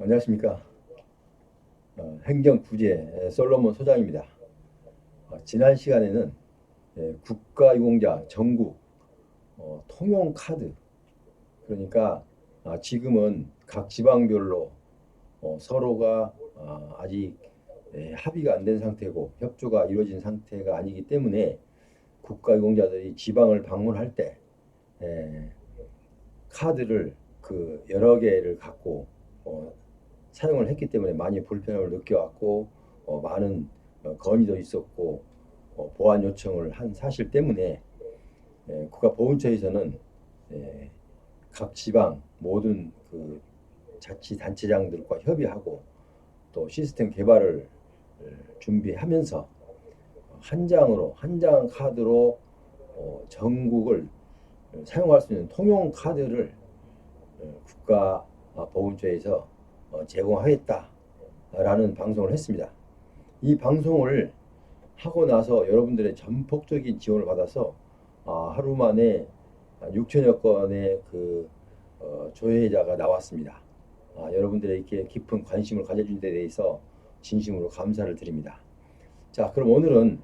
안녕하십니까. 행정구제 솔로몬 소장입니다. 지난 시간에는 국가유공자 전국 통용카드, 그러니까 지금은 각 지방별로 서로가 아직 합의가 안 된 상태고 협조가 이루어진 상태가 아니기 때문에 국가유공자들이 지방을 방문할 때 에, 카드를 그 여러 개를 갖고 어, 사용을 했기 때문에 많이 불편함을 느껴왔고 많은 건의도 있었고 보완 요청을 한 사실 때문에 국가보훈처에서는 에, 각 지방 모든 그 자치단체장들과 협의하고 또 시스템 개발을 준비하면서 한 장 카드로 전국을 사용할 수 있는 통용 카드를 국가보훈처에서 제공하겠다라는 방송을 했습니다. 이 방송을 하고 나서 여러분들의 전폭적인 지원을 받아서 하루 만에 6천여 건의 그 조회자가 나왔습니다. 여러분들의 이렇게 깊은 관심을 가져준 데 대해서 진심으로 감사를 드립니다. 자, 그럼 오늘은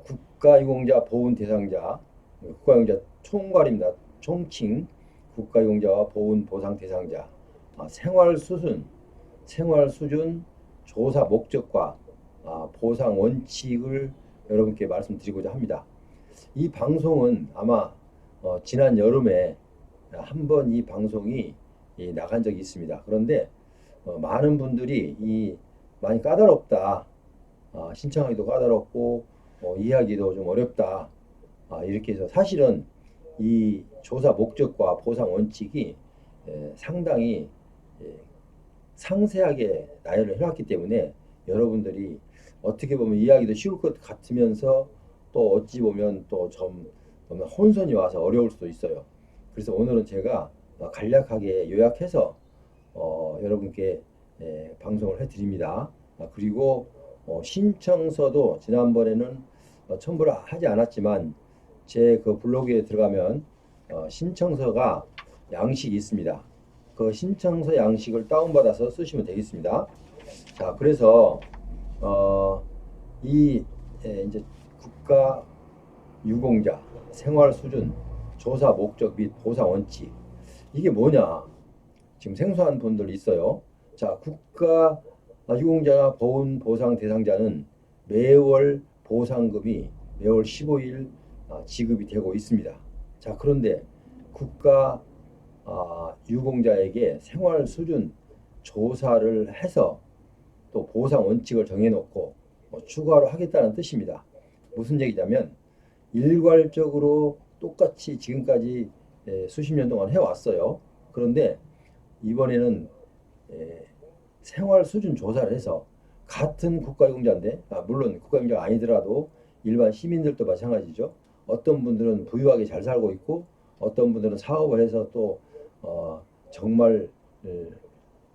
국가유공자 보훈 대상자, 국가유공자 총괄입니다. 총칭 국가유공자와 보훈 보상 대상자, 생활 수준 조사 목적과 보상 원칙을 여러분께 말씀드리고자 합니다. 이 방송은 아마 지난 여름에 한 번 이 방송이 나간 적이 있습니다. 그런데 많은 분들이 많이 까다롭다, 신청하기도 까다롭고 이해하기도 좀 어렵다, 이렇게 해서 사실은 이 조사 목적과 보상 원칙이 상당히 상세하게 나열을 해왔기 때문에 여러분들이 어떻게 보면 이해하기도 쉬울 것 같으면서 또 어찌 보면 또 좀 혼선이 와서 어려울 수도 있어요. 그래서 오늘은 제가 간략하게 요약해서 여러분께 방송을 해드립니다. 그리고 신청서도 지난번에는 첨부를 하지 않았지만 제 그 블로그에 들어가면 신청서가 양식이 있습니다. 그 신청서 양식을 다운받아서 쓰시면 되겠습니다. 자, 그래서 이 이제 국가 유공자 생활 수준 조사 목적 및 보상 원칙, 이게 뭐냐? 지금 생소한 분들 있어요. 자, 국가 유공자 보훈 보상 대상자는 매월 보상금이 매월 15일 지급이 되고 있습니다. 자, 그런데 국가 유공자에게 생활 수준 조사를 해서 또 보상 원칙을 정해놓고 추가로 하겠다는 뜻입니다. 무슨 얘기냐면 일괄적으로 똑같이 지금까지 수십 년 동안 해왔어요. 그런데 이번에는 생활 수준 조사를 해서 같은 국가유공자인데, 물론 국가유공자가 아니더라도 일반 시민들도 마찬가지죠. 어떤 분들은 부유하게 잘 살고 있고 어떤 분들은 사업을 해서 또 정말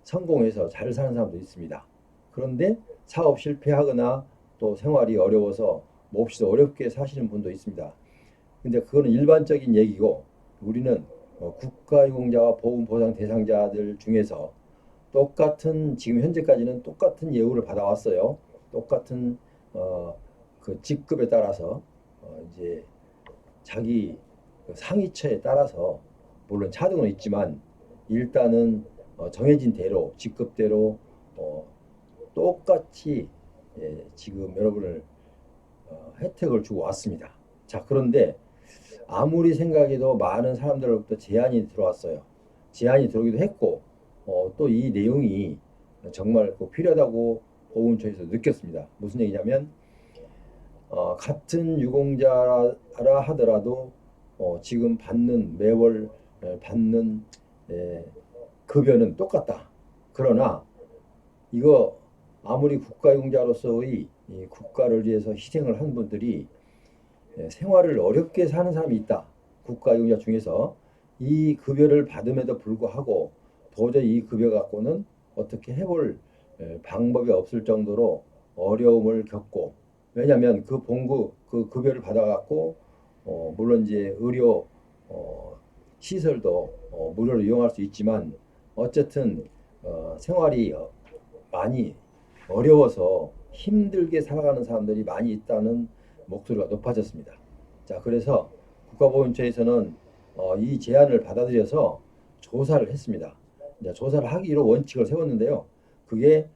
성공해서 잘 사는 사람도 있습니다. 그런데 사업 실패하거나 또 생활이 어려워서 몹시도 어렵게 사시는 분도 있습니다. 근데 그거는 일반적인 얘기고, 우리는 국가유공자와 보훈보상 대상자들 중에서 똑같은, 지금 현재까지는 똑같은 예우를 받아왔어요. 똑같은 그 직급에 따라서 이제 자기 그 상위처에 따라서 물론 차등은 있지만 일단은 정해진 대로 직급대로 똑같이 지금 여러분을 혜택을 주고 왔습니다. 자, 그런데 아무리 생각해도 많은 사람들로부터 제안이 들어왔어요. 제안이 들어오기도 했고 또 이 내용이 정말 꼭 필요하다고 보훈처에서 느꼈습니다. 무슨 얘기냐면 같은 유공자라 하더라도 지금 받는 매월 받는 급여는 똑같다. 그러나 이거 아무리 국가유공자로서의 국가를 위해서 희생을 한 분들이 생활을 어렵게 사는 사람이 있다. 국가유공자 중에서 이 급여를 받음에도 불구하고 도저히 이 급여 갖고는 어떻게 해볼 방법이 없을 정도로 어려움을 겪고, 왜냐하면 그 봉급 그 급여를 받아갖고 물론 이제 의료 시설도 무료로 이용할 수 있지만 어쨌든 생활이 많이 어려워서 힘들게 살아가는 사람들이 많이 있다는 목소리가 높아졌습니다. 자, 그래서 국가보훈처에서는 이 제안을 받아들여서 조사를 했습니다. 이제 조사를 하기로 원칙을 세웠는데요. 그게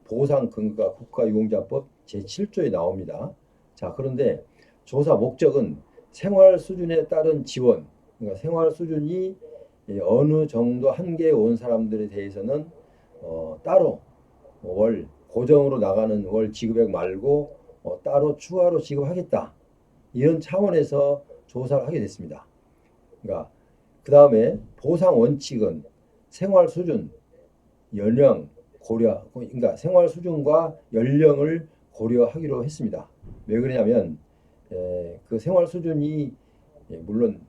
보상 근거가 국가유공자법 제7조에 나옵니다. 자, 그런데 조사 목적은 생활 수준에 따른 지원, 그러니까 생활 수준이 어느 정도 한계에 온 사람들에 대해서는 따로 월 고정으로 나가는 월 지급액 말고 따로 추가로 지급하겠다. 이런 차원에서 조사를 하게 됐습니다. 그러니까 그 다음에 보상 원칙은 생활 수준, 연령 고려, 그러니까 생활 수준과 연령을 고려하기로 했습니다. 왜 그러냐면 그 생활 수준이 물론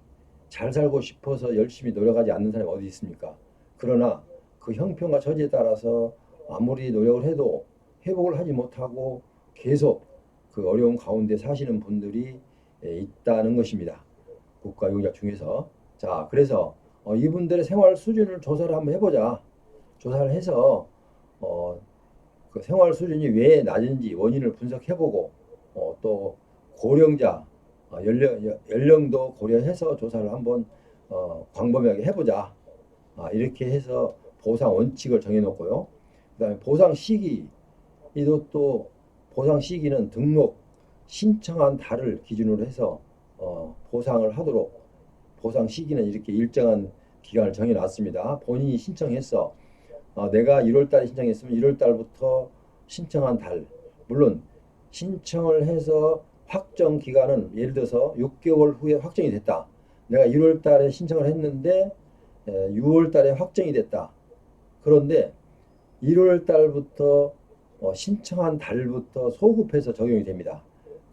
잘 살고 싶어서 열심히 노력하지 않는 사람이 어디 있습니까? 그러나 그 형편과 처지에 따라서 아무리 노력을 해도 회복을 하지 못하고 계속 그 어려운 가운데 사시는 분들이 있다는 것입니다. 국가유공자 중에서. 자, 그래서 이분들의 생활 수준을 조사를 한번 해보자. 조사를 해서 그 생활 수준이 왜 낮은지 원인을 분석해보고 또 고령자 연령도 고려해서 조사를 한번 광범위하게 해보자. 이렇게 해서 보상 원칙을 정해놓고요. 그다음에 보상 시기 이것도 보상 시기는 등록 신청한 달을 기준으로 해서 보상을 하도록 보상 시기는 이렇게 일정한 기간을 정해놨습니다. 본인이 신청했어. 내가 1월 달에 신청했으면 1월 달부터 신청한 달. 물론 신청을 해서 확정 기간은 예를 들어서 6개월 후에 확정이 됐다. 내가 1월 달에 신청을 했는데 6월 달에 확정이 됐다. 그런데 1월 달부터 신청한 달부터 소급해서 적용이 됩니다.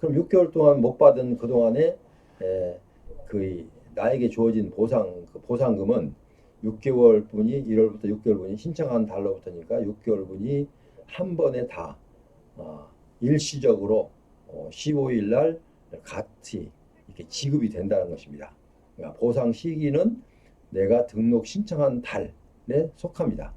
그럼 6개월 동안 못 받은 그동안에 그 나에게 주어진 그 보상금은 6개월 분이 1월부터 6개월 분이 신청한 달로부터니까 6개월 분이 한 번에 다 일시적으로 15일 날 같이 이렇게 지급이 된다는 것입니다. 그러니까 보상 시기는 내가 등록 신청한 달에 속합니다.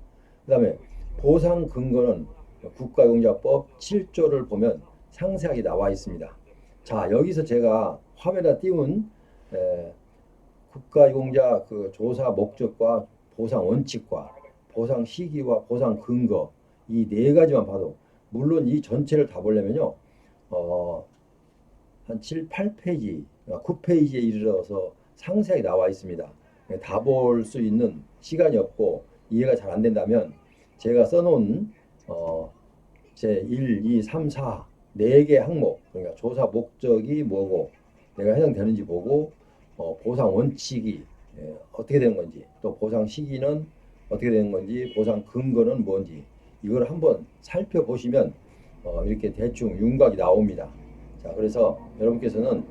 그 다음에 보상 근거는 국가유공자법 7조를 보면 상세하게 나와 있습니다. 자, 여기서 제가 화면에 띄운 국가유공자 그 조사 목적과 보상 원칙과 보상 시기와 보상 근거 이 네 가지만 봐도 물론 이 전체를 다 보려면요 한 7, 8페이지, 9페이지에 이르러서 상세하게 나와 있습니다. 다 볼 수 있는 시간이 없고 이해가 잘 안 된다면 제가 써놓은 제 1, 2, 3, 4 4개 항목 그러니까 조사 목적이 뭐고 내가 해당되는지 보고 보상 원칙이 어떻게 되는 건지 또 보상 시기는 어떻게 되는 건지 보상 근거는 뭔지 이걸 한번 살펴보시면 이렇게 대충 윤곽이 나옵니다. 자, 그래서 여러분께서는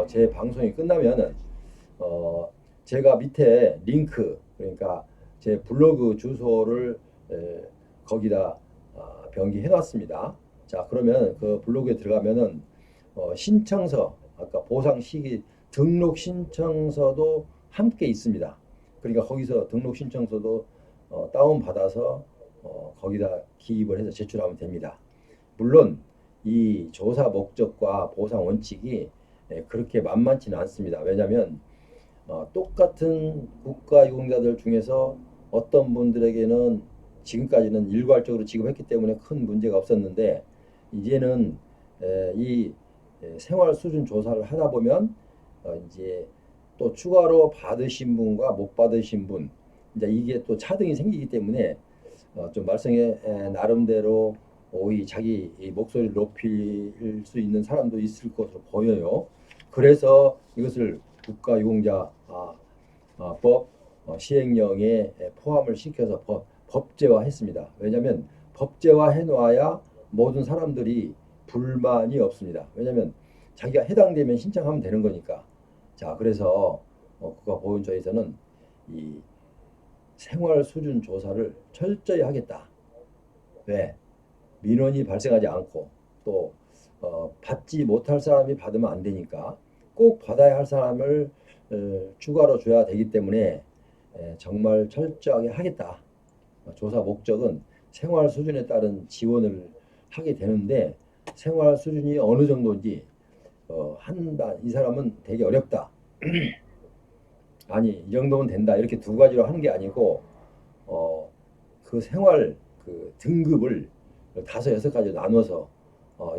제 방송이 끝나면은 제가 밑에 링크 그러니까 제 블로그 주소를 거기다 변기해 놨습니다. 자, 그러면 그 블로그에 들어가면은 신청서 아까 보상 시기 등록 신청서도 함께 있습니다. 그러니까 거기서 등록 신청서도 다운 받아서 거기다 기입을 해서 제출하면 됩니다. 물론 이 조사 목적과 보상 원칙이 그렇게 만만치는 않습니다. 왜냐하면 똑같은 국가유공자들 중에서 어떤 분들에게는 지금까지는 일괄적으로 지급했기 때문에 큰 문제가 없었는데 이제는 이 생활 수준 조사를 하다 보면 이제 또 추가로 받으신 분과 못 받으신 분 이제 이게 또 차등이 생기기 때문에 좀 말썽에 나름대로 이 자기 목소리를 높일 수 있는 사람도 있을 것으로 보여요. 그래서 이것을 국가유공자법 시행령에 포함을 시켜서 법제화했습니다. 왜냐하면 법제화해 놓아야 모든 사람들이 불만이 없습니다. 왜냐하면 자기가 해당되면 신청하면 되는 거니까. 자, 그래서 국가보훈처에서는 이 생활 수준 조사를 철저히 하겠다. 왜? 민원이 발생하지 않고 또 받지 못할 사람이 받으면 안 되니까 꼭 받아야 할 사람을 추가로 줘야 되기 때문에 정말 철저하게 하겠다. 조사 목적은 생활 수준에 따른 지원을 하게 되는데 생활 수준이 어느 정도인지 한다. 이 사람은 되게 어렵다. 아니 이 정도면 된다. 이렇게 두 가지로 하는 게 아니고 어, 그 생활 그 등급을 다섯 여섯 가지 나눠서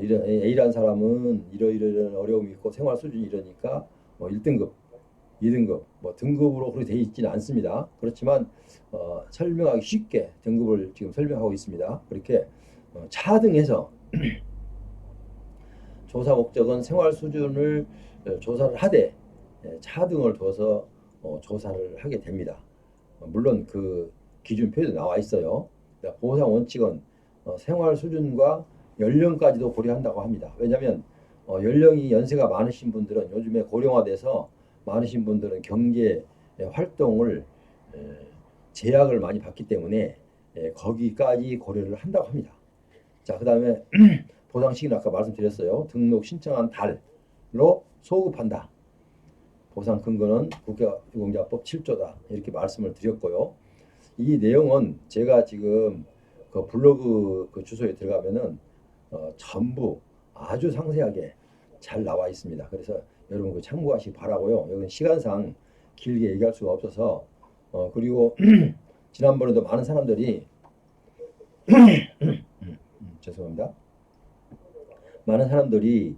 이런 A라는 사람은 이러이러한 어려움이 있고 생활 수준이 이러니까 1등급, 2등급 뭐 등급으로 그렇게 돼 있지는 않습니다. 그렇지만 설명하기 쉽게 등급을 지금 설명하고 있습니다. 그렇게 차등해서 조사 목적은 생활 수준을 조사를 하되 차등을 둬서 조사를 하게 됩니다. 물론 그 기준표에도 나와 있어요. 보상 원칙은 생활 수준과 연령까지도 고려한다고 합니다. 왜냐하면 연령이 연세가 많으신 분들은 요즘에 고령화돼서 많으신 분들은 경제 활동을 제약을 많이 받기 때문에 거기까지 고려를 한다고 합니다. 자, 그 다음에 보상 시기는 아까 말씀드렸어요. 등록 신청한 달로 소급한다. 보상 근거는 국가유공자법 7조다. 이렇게 말씀을 드렸고요. 이 내용은 제가 지금 그 블로그 그 주소에 들어가면은 전부 아주 상세하게 잘 나와 있습니다. 그래서 여러분 그 참고하시기 바라고요. 여기는 시간상 길게 얘기할 수가 없어서 그리고 지난번에도 많은 사람들이 죄송합니다. 많은 사람들이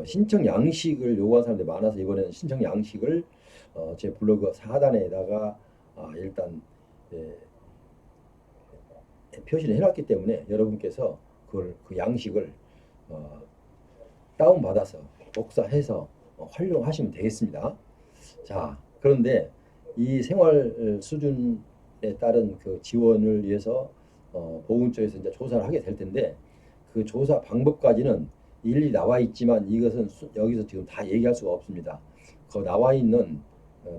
신청 양식을 요구한 사람들이 많아서 이번에는 신청 양식을 제 블로그 하단에다가 일단 표시를 해놨기 때문에 여러분께서 그 양식을 다운받아서 복사해서 활용하시면 되겠습니다. 자, 그런데 이 생활 수준에 따른 그 지원을 위해서 보훈처에서 이제 조사를 하게 될 텐데 그 조사 방법까지는 일일이 나와 있지만 이것은 여기서 지금 다 얘기할 수가 없습니다. 그 나와 있는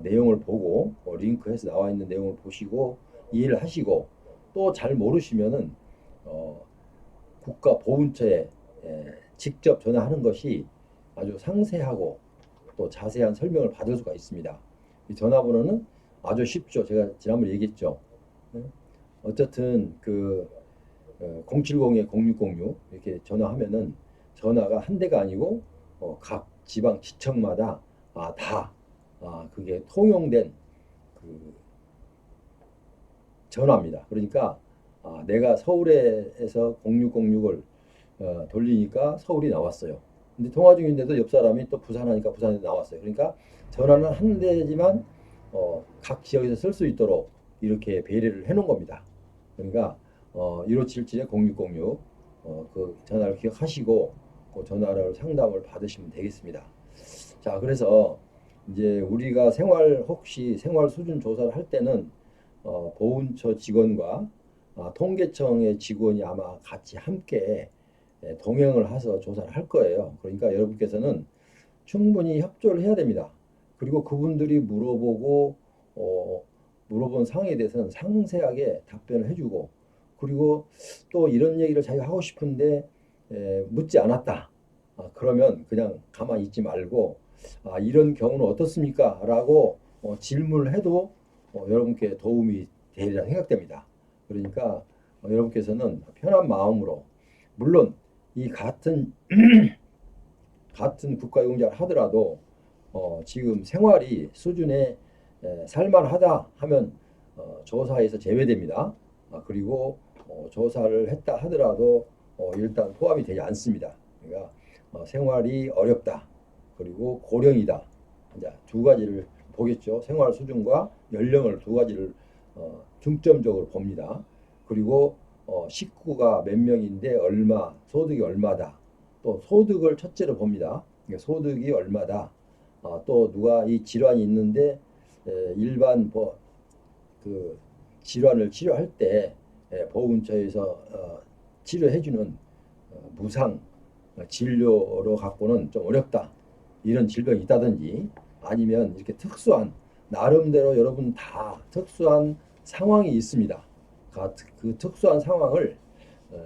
내용을 보고 링크해서 나와 있는 내용을 보시고 이해를 하시고 또 잘 모르시면은 국가보훈처에 직접 전화하는 것이 아주 상세하고 또 자세한 설명을 받을 수가 있습니다. 이 전화번호는 아주 쉽죠. 제가 지난번에 얘기했죠. 어쨌든 그 070-0606 이렇게 전화하면은 전화가 한 대가 아니고 각 지방 지청마다 다 그게 통용된 그 전화입니다. 그러니까 내가 서울에서 0606을 돌리니까 서울이 나왔어요. 근데 통화 중인데도 옆 사람이 또 부산하니까 부산에도 나왔어요. 그러니까 전화는 한 대지만 각 지역에서 쓸 수 있도록 이렇게 배려를 해놓은 겁니다. 그러니까 1577-0606 그 전화를 기억하시고 그 전화를 상담을 받으시면 되겠습니다. 자, 그래서 이제 우리가 혹시 생활 수준 조사를 할 때는 보훈처 직원과 통계청의 직원이 아마 같이 함께 동행을 해서 조사를 할 거예요. 그러니까 여러분께서는 충분히 협조를 해야 됩니다. 그리고 그분들이 물어본 사항에 대해서는 상세하게 답변을 해주고 그리고 또 이런 얘기를 자기가 하고 싶은데 묻지 않았다. 그러면 그냥 가만히 있지 말고 이런 경우는 어떻습니까? 라고 질문을 해도 여러분께 도움이 되리라 생각됩니다. 그러니까 여러분께서는 편한 마음으로 물론 이 같은 국가유공자를 하더라도 지금 생활이 수준에 살만하다 하면 조사에서 제외됩니다. 그리고 조사를 했다 하더라도 일단 포함이 되지 않습니다. 그러니까 생활이 어렵다. 그리고 고령이다. 이제 두 가지를 보겠죠. 생활 수준과 연령을 두 가지를 중점적으로 봅니다. 그리고 식구가 몇 명인데 얼마, 소득이 얼마다. 또 소득을 첫째로 봅니다. 그러니까 소득이 얼마다. 또 누가 이 질환이 있는데 일반 그 질환을 치료할 때 보훈처에서 치료해주는 무상 진료로 갖고는 좀 어렵다. 이런 질병이 있다든지 아니면 이렇게 특수한 나름대로 여러분 다 특수한 상황이 있습니다. 그 특수한 상황을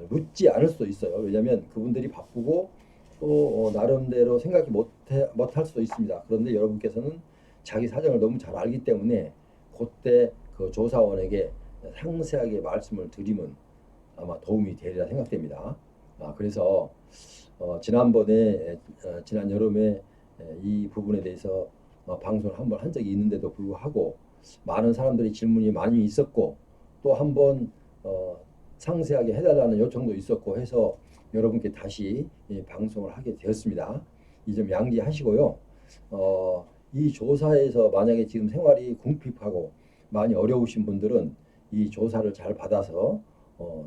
묻지 않을 수도 있어요. 왜냐하면 그분들이 바쁘고 또 나름대로 생각이 못할 수도 있습니다. 그런데 여러분께서는 자기 사정을 너무 잘 알기 때문에 그때 그 조사원에게 상세하게 말씀을 드리면 아마 도움이 되리라 생각됩니다. 그래서 지난번에 지난 여름에 이 부분에 대해서 방송을 한번 한 적이 있는데도 불구하고 많은 사람들이 질문이 많이 있었고 또 한번 상세하게 해달라는 요청도 있었고 해서 여러분께 다시 방송을 하게 되었습니다. 이 점 양지하시고요. 이 조사에서 만약에 지금 생활이 궁핍하고 많이 어려우신 분들은 이 조사를 잘 받아서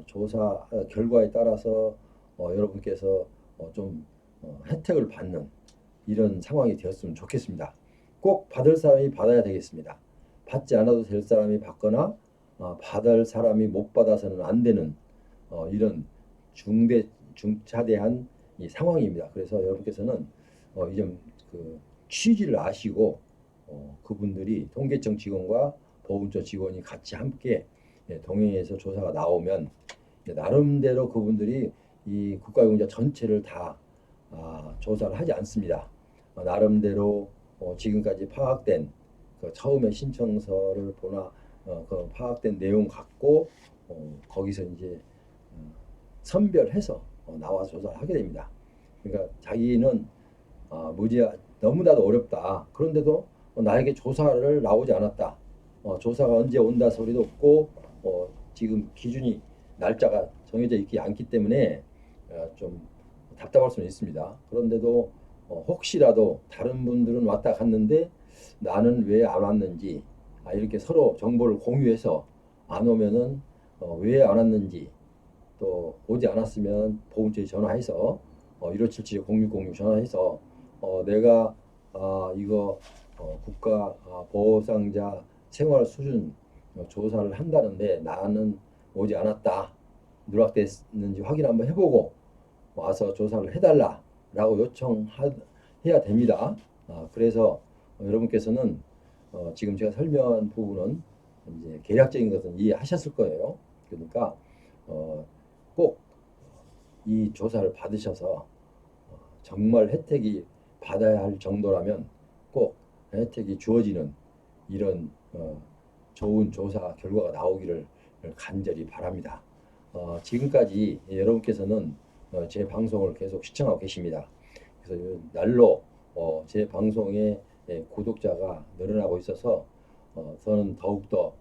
조사 결과에 따라서 여러분께서 좀 혜택을 받는 이런 상황이 되었으면 좋겠습니다. 꼭 받을 사람이 받아야 되겠습니다. 받지 않아도 될 사람이 받거나 받을 사람이 못 받아서는 안 되는 이런 중차대한 이 상황입니다. 그래서 여러분께서는 이 점 그 취지를 아시고 그분들이 통계청 직원과 보훈처 직원이 같이 함께 동행해서 조사가 나오면 나름대로 그분들이 이 국가용자 전체를 다 조사를 하지 않습니다. 나름대로 지금까지 파악된 그 처음에 신청서를 보나 그 파악된 내용 갖고 거기서 이제 선별해서 나와서 조사를 하게 됩니다. 그러니까 자기는 너무나도 어렵다. 그런데도 나에게 조사를 나오지 않았다. 조사가 언제 온다 소리도 없고 지금 기준이 날짜가 정해져 있지 않기 때문에 좀 답답할 수는 있습니다. 그런데도 혹시라도 다른 분들은 왔다 갔는데 나는 왜 안 왔는지 이렇게 서로 정보를 공유해서 안 오면은 왜 안 왔는지 또 오지 않았으면 보훈처에 전화해서 1577-0606 전화해서 내가 이거 국가 보상자 생활 수준 조사를 한다는데 나는 오지 않았다. 누락됐는지 확인 한번 해보고 와서 조사를 해달라라고 요청해야 됩니다. 그래서 여러분께서는 지금 제가 설명한 부분은 이제 계략적인 것은 이해하셨을 거예요. 그러니까 꼭 이 조사를 받으셔서 정말 혜택이 받아야 할 정도라면 꼭 혜택이 주어지는 이런 좋은 조사 결과가 나오기를 간절히 바랍니다. 지금까지 여러분께서는 제 방송을 계속 시청하고 계십니다. 그래서 날로 제 방송에 구독자가 늘어나고 있어서 저는 더욱더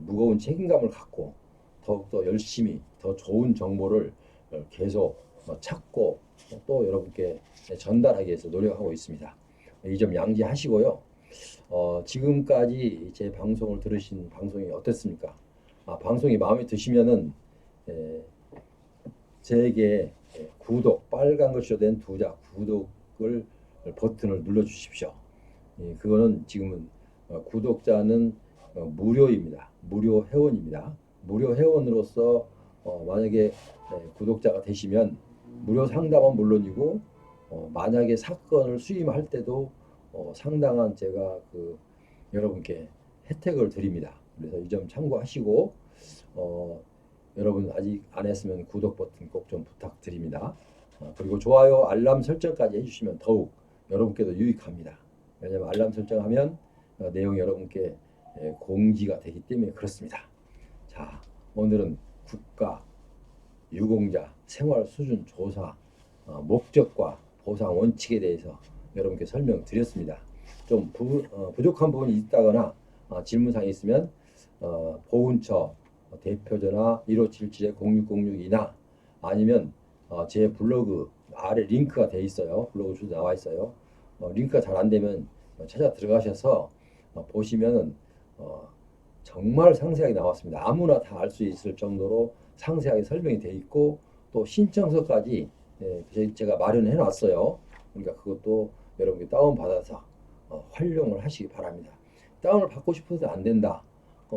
무거운 책임감을 갖고 더욱더 열심히 더 좋은 정보를 계속 찾고 또 여러분께 전달하기 위해서 노력하고 있습니다. 이 점 양지하시고요. 지금까지 제 방송을 들으신 방송이 어땠습니까? 방송이 마음에 드시면은 제게 구독, 빨간 글씨로 된 두자 구독을 버튼을 눌러 주십시오. 그거는 지금은 구독자는 무료입니다. 무료 회원입니다. 무료 회원으로서 만약에 구독자가 되시면 무료 상담은 물론이고 만약에 사건을 수임할 때도 상당한 제가 여러분께 혜택을 드립니다. 그래서 이 점 참고하시고 여러분 아직 안 했으면 구독 버튼 꼭 좀 부탁드립니다. 그리고 좋아요, 알람 설정까지 해주시면 더욱 여러분께도 유익합니다. 왜냐하면 알람 설정하면 내용이 여러분께 공지가 되기 때문에 그렇습니다. 자, 오늘은 국가 유공자 생활 수준 조사 목적과 보상 원칙에 대해서 여러분께 설명드렸습니다. 좀 부족한 부분이 있다거나 질문사항이 있으면 보훈처 대표전화 1577-0606이나 아니면 제 블로그 아래 링크가 되어 있어요. 블로그 주소 나와 있어요. 링크가 잘 안 되면 찾아 들어가셔서 보시면은 정말 상세하게 나왔습니다. 아무나 다 알 수 있을 정도로 상세하게 설명이 되어 있고 또 신청서까지 제가 마련해 놨어요. 그러니까 그것도 여러분께 다운받아서 활용을 하시기 바랍니다. 다운을 받고 싶어서 안 된다.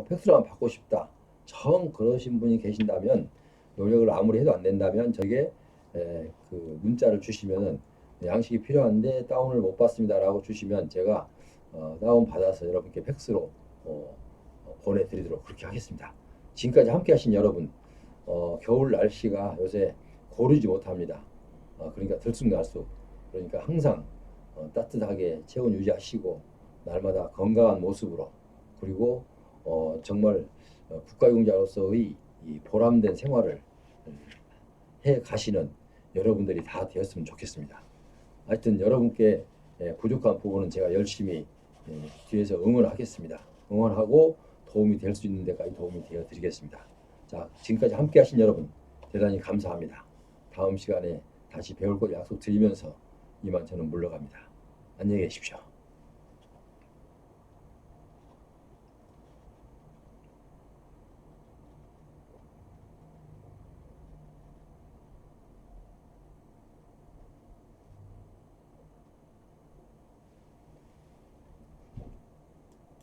팩스로만 받고 싶다. 정 그러신 분이 계신다면 노력을 아무리 해도 안 된다면 저게 그 문자를 주시면은 양식이 필요한데 다운을 못 받습니다라고 주시면 제가 다운 받아서 여러분께 팩스로 보내드리도록 그렇게 하겠습니다. 지금까지 함께하신 여러분, 겨울 날씨가 요새 고르지 못합니다. 그러니까 들쑥날쑥. 그러니까 항상 따뜻하게 체온 유지하시고 날마다 건강한 모습으로 그리고 정말 국가용자로서의 이 보람된 생활을 해 가시는 여러분들이 다 되었으면 좋겠습니다. 하여튼 여러분께 부족한 부분은 제가 열심히 뒤에서 응원하겠습니다. 응원하고 도움이 될 수 있는 데까지 도움이 되어 드리겠습니다. 자, 지금까지 함께 하신 여러분 대단히 감사합니다. 다음 시간에 다시 배울 것 약속 드리면서 이만 저는 물러갑니다. 안녕히 계십시오.